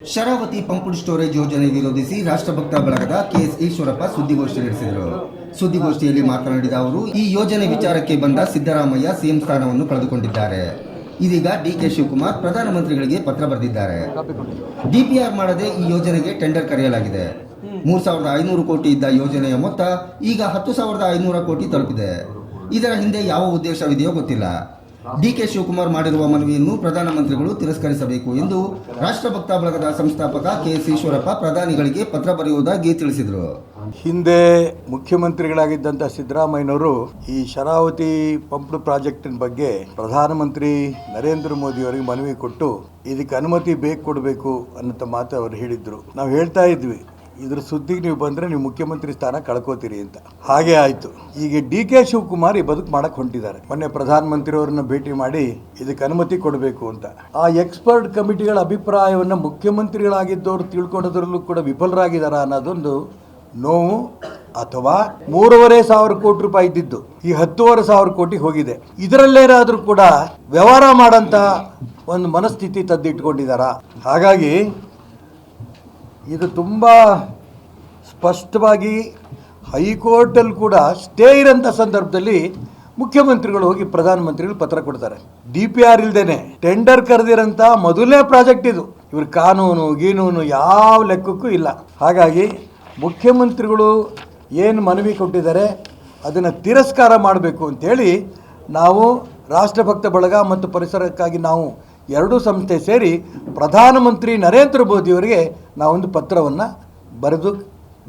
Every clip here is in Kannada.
ಶರಾವತಿ ಪಂಪ್ಡ್ ಸ್ಟೋರೇಜ್ ಯೋಜನೆ ವಿರೋಧಿಸಿ ರಾಷ್ಟ್ರಭಕ್ತ ಬಳಗದ ಕೆಎಸ್ ಈಶ್ವರಪ್ಪ ಸುದ್ದಿಗೋಷ್ಠಿ ನಡೆಸಿದರು. ಸುದ್ದಿಗೋಷ್ಠಿಯಲ್ಲಿ ಮಾತನಾಡಿದ ಅವರು, ಈ ಯೋಜನೆ ವಿಚಾರಕ್ಕೆ ಬಂದ ಸಿದ್ದರಾಮಯ್ಯ ಸಿಎಂ ಸ್ಥಾನವನ್ನು ಕಳೆದುಕೊಂಡಿದ್ದಾರೆ. ಇದೀಗ ಡಿಕೆ ಶಿವಕುಮಾರ್ ಪ್ರಧಾನಮಂತ್ರಿಗಳಿಗೆ ಪತ್ರ ಬರೆದಿದ್ದಾರೆ. ಡಿಪಿಆರ್ ಮಾಡದೆ ಈ ಯೋಜನೆಗೆ ಟೆಂಡರ್ ಕರೆಯಲಾಗಿದೆ. 3,500 ಕೋಟಿ ಇದ್ದ ಯೋಜನೆಯ ಮೊತ್ತ ಈಗ 10,500 ಕೋಟಿ ತಲುಪಿದೆ. ಇದರ ಹಿಂದೆ ಯಾವ ಉದ್ದೇಶವಿದೆಯೋ ಗೊತ್ತಿಲ್ಲ. ಡಿಕೆ ಶಿವಕುಮಾರ್ ಮಾಡಿರುವ ಮನವಿಯನ್ನು ಪ್ರಧಾನಮಂತ್ರಿಗಳು ತಿರಸ್ಕರಿಸಬೇಕು ಎಂದು ರಾಷ್ಟ್ರಭಕ್ತ ಬಳಗದ ಸಂಸ್ಥಾಪಕ ಕೆಎಸ್ ಈಶ್ವರಪ್ಪ ಪ್ರಧಾನಿಗಳಿಗೆ ಪತ್ರ ಬರೆಯುವುದಾಗಿ ತಿಳಿಸಿದರು. ಹಿಂದೆ ಮುಖ್ಯಮಂತ್ರಿಗಳಾಗಿದ್ದಂಥ ಸಿದ್ದರಾಮಯ್ಯನವರು ಈ ಶರಾವತಿ ಪಂಪ್ ಪ್ರಾಜೆಕ್ಟಿನ ಬಗ್ಗೆ ಪ್ರಧಾನಮಂತ್ರಿ ನರೇಂದ್ರ ಮೋದಿ ಅವರಿಗೆ ಮನವಿ ಕೊಟ್ಟು ಇದಕ್ಕೆ ಅನುಮತಿ ಕೊಡಬೇಕು ಅನ್ನೋ ಮಾತು ಅವರು ಹೇಳಿದ್ರು. ನಾವು ಹೇಳ್ತಾ ಇದ್ವಿ, ಇದ್ರ ಸುದ್ದಿಗೆ ನೀವು ಬಂದರೆ ನೀವು ಮುಖ್ಯಮಂತ್ರಿ ಸ್ಥಾನ ಕಳ್ಕೋತೀರಿ ಅಂತ. ಹಾಗೆ ಆಯಿತು. ಈಗ ಡಿಕೆ ಶಿವಕುಮಾರ್ ಈ ಬದುಕು ಮಾಡಕ್ಕೆ ಹೊಂಟಿದ್ದಾರೆ. ಮೊನ್ನೆ ಪ್ರಧಾನಮಂತ್ರಿಯವರನ್ನ ಭೇಟಿ ಮಾಡಿ ಇದಕ್ಕೆ ಅನುಮತಿ ಕೊಡಬೇಕು ಅಂತ. ಆ ಎಕ್ಸ್ಪರ್ಟ್ ಕಮಿಟಿಗಳ ಅಭಿಪ್ರಾಯವನ್ನು ಮುಖ್ಯಮಂತ್ರಿಗಳಾಗಿದ್ದವರು ತಿಳ್ಕೊಳ್ಳೋದ್ರಲ್ಲೂ ಕೂಡ ವಿಫಲರಾಗಿದ್ದಾರ ಅನ್ನೋದೊಂದು ನೋವು. ಅಥವಾ 3,500 ಕೋಟಿ ರೂಪಾಯಿ ಇದ್ದಿದ್ದು ಈ 10,500 ಕೋಟಿ ಹೋಗಿದೆ. ಇದರಲ್ಲೇನಾದರೂ ಕೂಡ ವ್ಯವಹಾರ ಮಾಡೋಂಥ ಒಂದು ಮನಸ್ಥಿತಿ ತದ್ದಿಟ್ಕೊಂಡಿದ್ದಾರ. ಹಾಗಾಗಿ ಇದು ತುಂಬ ಸ್ಪಷ್ಟವಾಗಿ ಹೈಕೋರ್ಟಲ್ಲಿ ಕೂಡ ಸ್ಟೇ ಇರೋಂಥ ಸಂದರ್ಭದಲ್ಲಿ ಮುಖ್ಯಮಂತ್ರಿಗಳು ಹೋಗಿ ಪ್ರಧಾನಮಂತ್ರಿಗಳು ಪತ್ರ ಕೊಡ್ತಾರೆ. DPR ಇಲ್ದೇನೆ ಟೆಂಡರ್ ಕರೆದಿರೋಂಥ ಮೊದಲನೇ ಪ್ರಾಜೆಕ್ಟ್ ಇದು. ಇವ್ರ ಕಾನೂನು ಯಾವ ಲೆಕ್ಕಕ್ಕೂ ಇಲ್ಲ. ಹಾಗಾಗಿ ಮುಖ್ಯಮಂತ್ರಿಗಳು ಏನು ಮನವಿ ಕೊಟ್ಟಿದ್ದಾರೆ ಅದನ್ನು ತಿರಸ್ಕಾರ ಮಾಡಬೇಕು ಅಂಥೇಳಿ ನಾವು ರಾಷ್ಟ್ರಭಕ್ತ ಬಳಗ ಮತ್ತು ಪರಿಸರಕ್ಕಾಗಿ ನಾವು ಎರಡೂ ಸಂಸ್ಥೆ ಸೇರಿ ಪ್ರಧಾನಮಂತ್ರಿ ನರೇಂದ್ರ ಮೋದಿಯವರಿಗೆ ನಾವೊಂದು ಪತ್ರವನ್ನು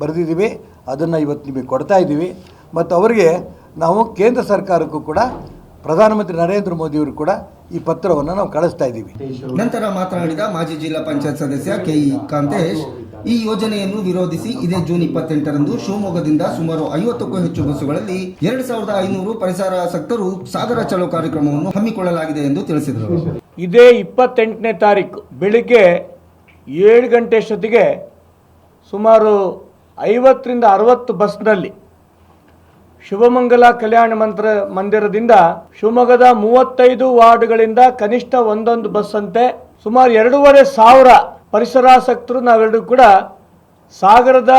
ಬರೆದಿದ್ದೀವಿ. ಅದನ್ನು ಇವತ್ತು ನಿಮಗೆ ಕೊಡ್ತಾ ಇದ್ದೀವಿ. ಮತ್ತು ಅವರಿಗೆ ನಾವು ಕೇಂದ್ರ ಸರ್ಕಾರಕ್ಕೂ ಕೂಡ ಪ್ರಧಾನಮಂತ್ರಿ ನರೇಂದ್ರ ಮೋದಿಯವರು ಕೂಡ ಈ ಪತ್ರವನ್ನು ನಾವು ಕಳಿಸ್ತಾ ಇದ್ದೀವಿ. ನಂತರ ಮಾತನಾಡಿದ ಮಾಜಿ ಜಿಲ್ಲಾ ಪಂಚಾಯತ್ ಸದಸ್ಯ ಕೆಇ ಕಾಂತೇಶ್, ಈ ಯೋಜನೆಯನ್ನು ವಿರೋಧಿಸಿ ಇದೇ ಜೂನ್ 28ರಂದು ಶಿವಮೊಗ್ಗದಿಂದ ಸುಮಾರು 50ಕ್ಕೂ ಹೆಚ್ಚು ಬಸ್ಸುಗಳಲ್ಲಿ 2,500 ಪರಿಸರಾಸಕ್ತರು ಸಾಗರ ಚಲೋ ಕಾರ್ಯಕ್ರಮವನ್ನು ಹಮ್ಮಿಕೊಳ್ಳಲಾಗಿದೆ ಎಂದು ತಿಳಿಸಿದರು. ಇದೇ 28ನೇ ತಾರೀಕು ಬೆಳಿಗ್ಗೆ 7 ಗಂಟೆ ಅಷ್ಟೊತ್ತಿಗೆ ಸುಮಾರು 50ರಿಂದ 60 ಬಸ್ನಲ್ಲಿ ಶಿವಮಂಗಲ ಕಲ್ಯಾಣ ಮಂದಿರದಿಂದ ಶಿವಮೊಗ್ಗದ 35 ವಾರ್ಡ್ಗಳಿಂದ ಕನಿಷ್ಠ ಒಂದೊಂದು ಬಸ್ ಅಂತೆ ಸುಮಾರು 2,500 ಪರಿಸರಾಸಕ್ತರು ನಾವೆಲ್ಲರೂ ಕೂಡ ಸಾಗರದ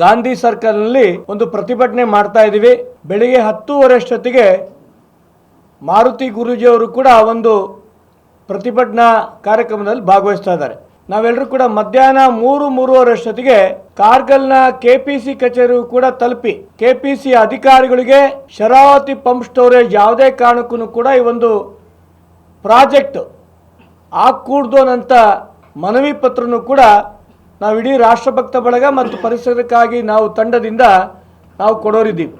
ಗಾಂಧಿ ಸರ್ಕಲ್ನಲ್ಲಿ ಒಂದು ಪ್ರತಿಭಟನೆ ಮಾಡ್ತಾ ಇದ್ದೀವಿ. ಬೆಳಿಗ್ಗೆ 10:30 ಅಷ್ಟೊತ್ತಿಗೆ ಮಾರುತಿ ಗುರೂಜಿಯವರು ಕೂಡ ಒಂದು ಪ್ರತಿಭಟನಾ ಕಾರ್ಯಕ್ರಮದಲ್ಲಿ ಭಾಗವಹಿಸ್ತಾ ಇದ್ದಾರೆ. ನಾವೆಲ್ಲರೂ ಕೂಡ ಮಧ್ಯಾಹ್ನ 3:30 ಅಷ್ಟೊತ್ತಿಗೆ ಕಾರ್ಗಲ್ನ KPC ಕಚೇರಿಯೂ ಕೂಡ ತಲುಪಿ KPC ಅಧಿಕಾರಿಗಳಿಗೆ ಶರಾವತಿ ಪಂಪ್ ಸ್ಟೋರೇಜ್ ಯಾವುದೇ ಕಾರಣಕ್ಕೂ ಕೂಡ ಈ ಒಂದು ಪ್ರಾಜೆಕ್ಟ್ ಆಗಕೂಡ್ದು ಅನ್ನಂತ ಮನವಿ ಪತ್ರನೂ ಕೂಡ ನಾವು ಇಡೀ ರಾಷ್ಟ್ರಭಕ್ತ ಬಳಗ ಮತ್ತು ಪರಿಸರಕ್ಕಾಗಿ ನಾವು ತಂಡದಿಂದ ನಾವು ಕೊಡೋರಿದ್ದೀವಿ.